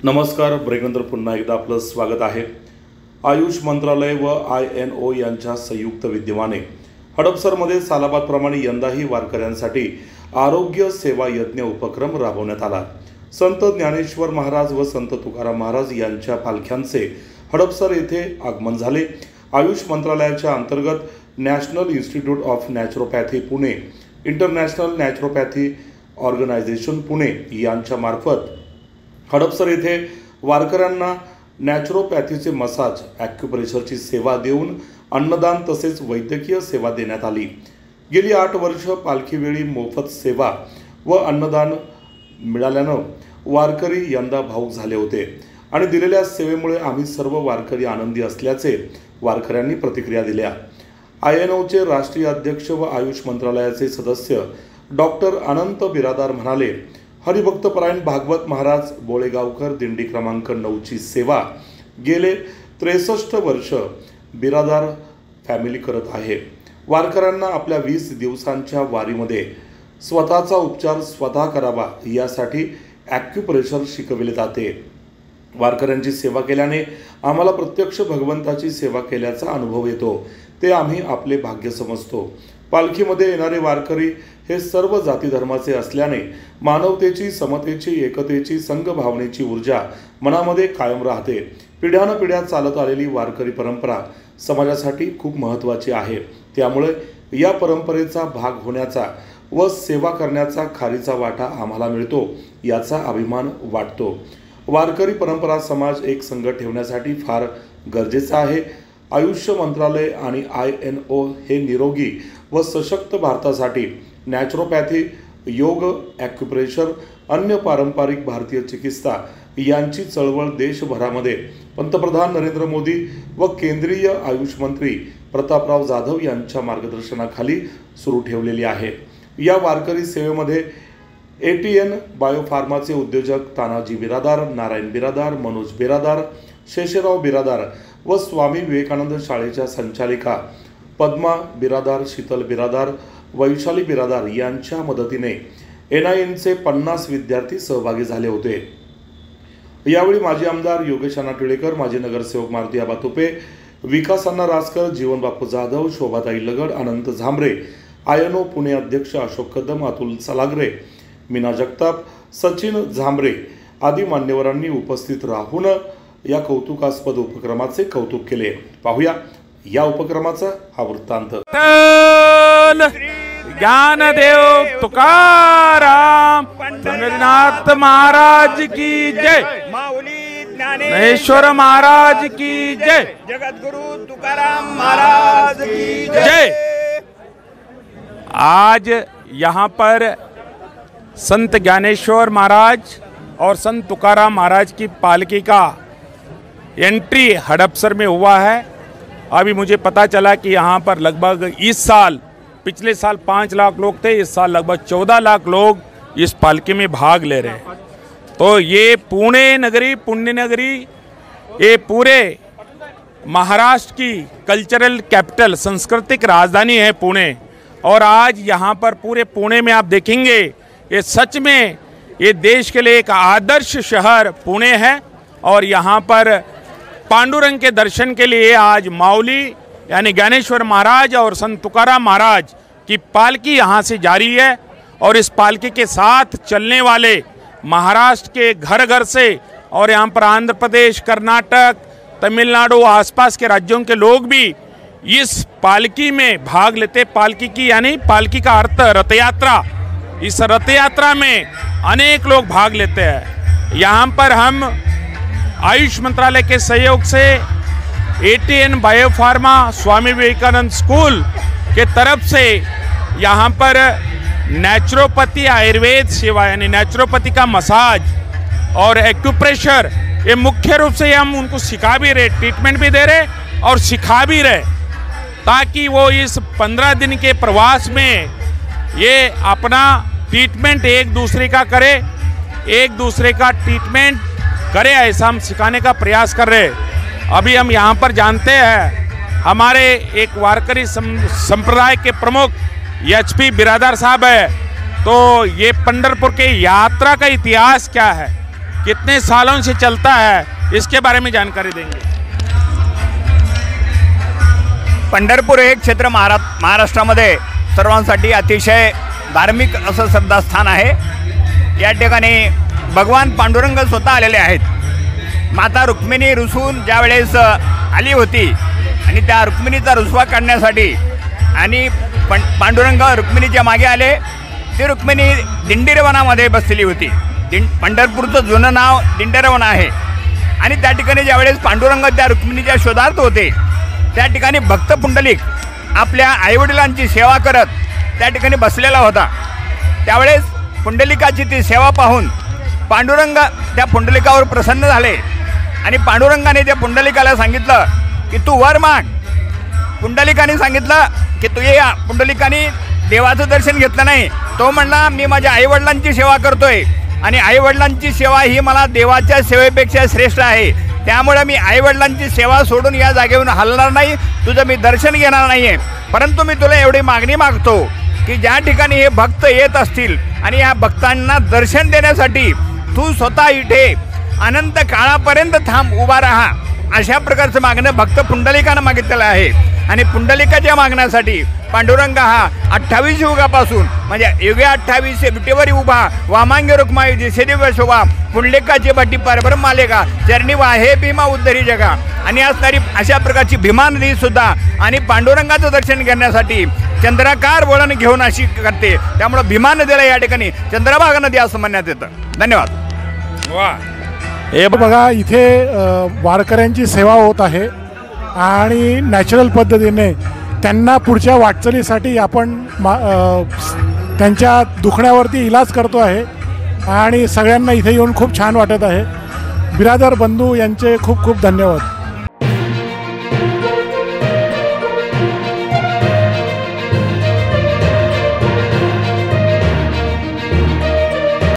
नमस्कार, ब्रेकनंतर पुन्हा एकदा आपलं स्वागत आहे। आयुष मंत्रालय व INO यांच्या संयुक्त विद्यमाने हडपसरमध्ये सालाबादप्रमाणे यंदाही वारकऱ्यांसाठी आरोग्य सेवा यज्ञ उपक्रम राबवण्यात आला। संत ज्ञानेश्वर महाराज व संत तुकाराम महाराज यांच्या पालख्यांचे हडपसर येथे आगमन झाले। आयुष मंत्रालयाच्या अंतर्गत national institute of naturopathy Pune, international naturopathy organisation Pune यांच्या मार्फत हडपसर येथे वारकऱ्यांना नॅचरोपॅथीचे मसाज, ॲक्युप्रेशरची सेवा देऊन अन्नदान तसेच वैद्यकीय सेवा देण्यात आली। गेली 8 वर्ष पालखीवेळी मोफत सेवा व अन्नदान मिळाल्यानं वारकरी यंदा भावुक झाले होते आणि दिलेल्या सेवेमुळे आम्ही सर्व वारकरी आनंदी असल्याचे वारकऱ्यांनी प्रतिक्रिया दिल्या। INOचे राष्ट्रीय अध्यक्ष व आयुष मंत्रालयाचे सदस्य डॉक्टर अनंत बिरादार म्हणाले, हरिभक्तपरायण भागवत महाराज बोळेगावकर दिंडी क्रमांक 9ची सेवा गेले 63 वर्ष बिरादार फॅमिली करत आहे। वारकऱ्यांना आपल्या 20 दिवसांच्या वारीमध्ये स्वतःचा उपचार स्वतः करावा यासाठी ॲक्युप्रेशर शिकविले जाते। वारकऱ्यांची सेवा केल्याने आम्हाला प्रत्यक्ष भगवंताची सेवा केल्याचा अनुभव येतो, ते आम्ही आपले भाग्य समजतो। पालखीमध्ये येणारे वारकरी हे सर्व जाती धर्माचे असल्याने मानवतेची, समतेची, एकतेची, संघभावनेची ऊर्जा मनामध्ये कायम राहते। पिढ्यानपिढ्या चालत आलेली वारकरी परंपरा समाजासाठी खूप महत्त्वाची आहे। त्यामुळे या परंपरेचा भाग होण्याचा व सेवा करण्याचा खारीचा वाटा आम्हाला मिळतो, याचा अभिमान वाटतो। वारकरी परंपरा समाज एक संघ ठेवण्यासाठी फार गरजेचा आहे। आयुष मंत्रालय आणि INO हे निरोगी व सशक्त भारतासाठी नॅचरोपॅथी, योग, ॲक्युप्रेशर, अन्य पारंपरिक भारतीय चिकित्सा यांची चळवळ देशभरामध्ये पंतप्रधान नरेंद्र मोदी व केंद्रीय आयुष मंत्री प्रतापराव जाधव यांच्या मार्गदर्शनाखाली सुरू ठेवलेली आहे। या वारकरी सेवेमध्ये ATN बायोफार्माचे उद्योजक तानाजी बिरादार, नारायण बिरादार, मनोज बिरादार, शेषराव बिरादार व स्वामी विवेकानंद शाळेच्या संचालिका पद्मा बिरादार, शीतल बिरादार, वैशाली बिरादार यांच्या मदतीने NINचे 50 विद्यार्थी सहभागी झाले होते। यावेळी माजी आमदार योगेश अण्णा टिळेकर, माजी नगरसेवक मारुती आबा तुपे, विकास अण्णा रासकर, जीवन बापू जाधव, शोभाताई लगड, अनंत झांबरे, INO पुणे अध्यक्ष अशोक कदम, अतुल सलागरे, मीना जगताप, सचिन झांबरे आदी मान्यवरांनी उपस्थित राहून या कौतुकास्पद उपक्रमाचे कौतुक केले। पाहूया या उपक्रमाचा हा वृत्तांत। ज्ञानदेव तुकाराम पंढरीनाथ महाराज की जय, माऊली ज्ञानेश्वर महाराज की जय, जगद्गुरु तुकाराम महाराज की जय। आज यहाँ पर संत ज्ञानेश्वर महाराज और संत तुकाराम महाराज की पालकी का एंट्री हड़पसर में हुआ है। अभी मुझे पता चला कि यहाँ पर लगभग इस साल, पिछले साल 5 लाख लोग थे, इस साल लगभग 14 लाख लोग इस पालकी में भाग ले रहे हैं। तो ये पुणे नगरी, पुण्य नगरी, ये पूरे महाराष्ट्र की कल्चरल कैपिटल, सांस्कृतिक राजधानी है पुणे। और आज यहाँ पर पूरे पुणे में आप देखेंगे, ये सच में ये देश के लिए एक आदर्श शहर पुणे है। और यहाँ पर पांडुरंग के दर्शन के लिए आज माऊली यानी ज्ञानेश्वर महाराज और संत तुकाराम महाराज की पालकी यहाँ से जारी है। और इस पालकी के साथ चलने वाले महाराष्ट्र के घर घर से और यहाँ पर आंध्र प्रदेश, कर्नाटक, तमिलनाडु, आसपास के राज्यों के लोग भी इस पालकी में भाग लेते। पालकी की यानी पालकी का अर्थ रथ यात्रा। इस रथ यात्रा में अनेक लोग भाग लेते हैं। यहाँ पर हम आयुष मंत्रालय के सहयोग से ATN biopharma, Swami Vivekananda school के तरफ से यहाँ पर नेचुरोपैथी आयुर्वेद सेवा यानी नेचुरोपैथी का मसाज और एक्यूप्रेशर, ये मुख्य रूप से हम उनको सिखा भी रहे, ट्रीटमेंट भी दे रहे और सिखा भी रहे, ताकि वो इस 15 दिन के प्रवास में ये अपना ट्रीटमेंट एक दूसरे का करे, एक दूसरे का ट्रीटमेंट करे, ऐसा हम सिखाने का प्रयास कर रहे हैं। अभी हम यहाँ पर जानते हैं, हमारे एक वारकरी संप्रदाय के प्रमुख HP बिरादार साहब है। तो ये पंढरपुर के यात्रा का इतिहास क्या है कितने सालों से चलता है, इसके बारे में जानकारी देंगे। पंढरपूर हे क्षेत्र महाराष्ट्रामध्ये सर्वांसाठी अतिशय धार्मिक असं श्रद्धास्थान आहे। या ठिकाणी भगवान पांडुरंग स्वतः आलेले आहेत। माता रुक्मिणी रुसून ज्यावेळेस आली होती आणि त्या रुक्मिणीचा रुसवा काढण्यासाठी आणि पांडुरंग रुक्मिणीच्या मागे आले। ती रुक्मिणी दिंडीरवनामध्ये बसलेली होती। पंढरपूरचं जुनं नाव दिंडीरवन आहे आणि त्या ठिकाणी ज्यावेळेस पांडुरंग त्या रुक्मिणीच्या शोधार्थ होते, त्या ठिकाणी भक्त पुंडलिक आपल्या आईवडिलांची सेवा करत त्या ठिकाणी बसलेला होता। त्यावेळेस पुंडलिकाची ती सेवा पाहून पांडुरंग त्या पुंडलिकावर प्रसन्न झाले आणि पांडुरंगाने त्या पुंडलिकाला सांगितलं की तू वर माग। पुंडलिकाने सांगितलं की तू ये। पुंडलिकाने देवाचं दर्शन घेतलं नाही। तो म्हणला मी माझ्या आईवडिलांची सेवा करतोय आणि आईवडिलांची सेवा ही मला देवाच्या सेवेपेक्षा श्रेष्ठ आहे। त्यामुळे मी आईवडिलांची सेवा सोडून या जागेवरून हलणार नाही, तुझं मी दर्शन घेणार नाही आहे। परंतु मी तुला एवढी मागणी मागतो की ज्या ठिकाणी हे भक्त येत असतील आणि या भक्तांना दर्शन देण्यासाठी तू स्वतः इथे अनंत काळापर्यंत थांब, उभा राहा। अशा प्रकारचं मागणं भक्त पुंडलिकानं मागितलेलं आहे आणि पुंडलिकाच्या मागण्यासाठी पांडुरंग हा 28 युगापासून म्हणजे युगे 28 विटेवरी उभा वामांगे रुक्माई दिसे दिव्य शोभा पुंडलिकाची भट्टी परब्रह्म मालेगा चरणी वाहे भीमा उद्धरी जगा। आणि असणारी अशा प्रकारची भीमा नदी सुद्धा आणि पांडुरंगाचं दर्शन घेण्यासाठी चंद्राकार वळण घेऊन अशी करते। त्यामुळे भीमा नदीला या ठिकाणी चंद्रभागा नदी असं म्हणण्यात येतं। धन्यवाद। वाह, हे बघा इथे वारकऱ्यांची सेवा होत आहे आणि नॅचरल पद्धतीने त्यांना पुढच्या वाटचालीसाठी आपण त्यांच्या दुखण्यावरती इलाज करतो आहे आणि सगळ्यांना इथे येऊन खूप छान वाटत आहे। बिरादर बंधू यांचे खूप खूप धन्यवाद।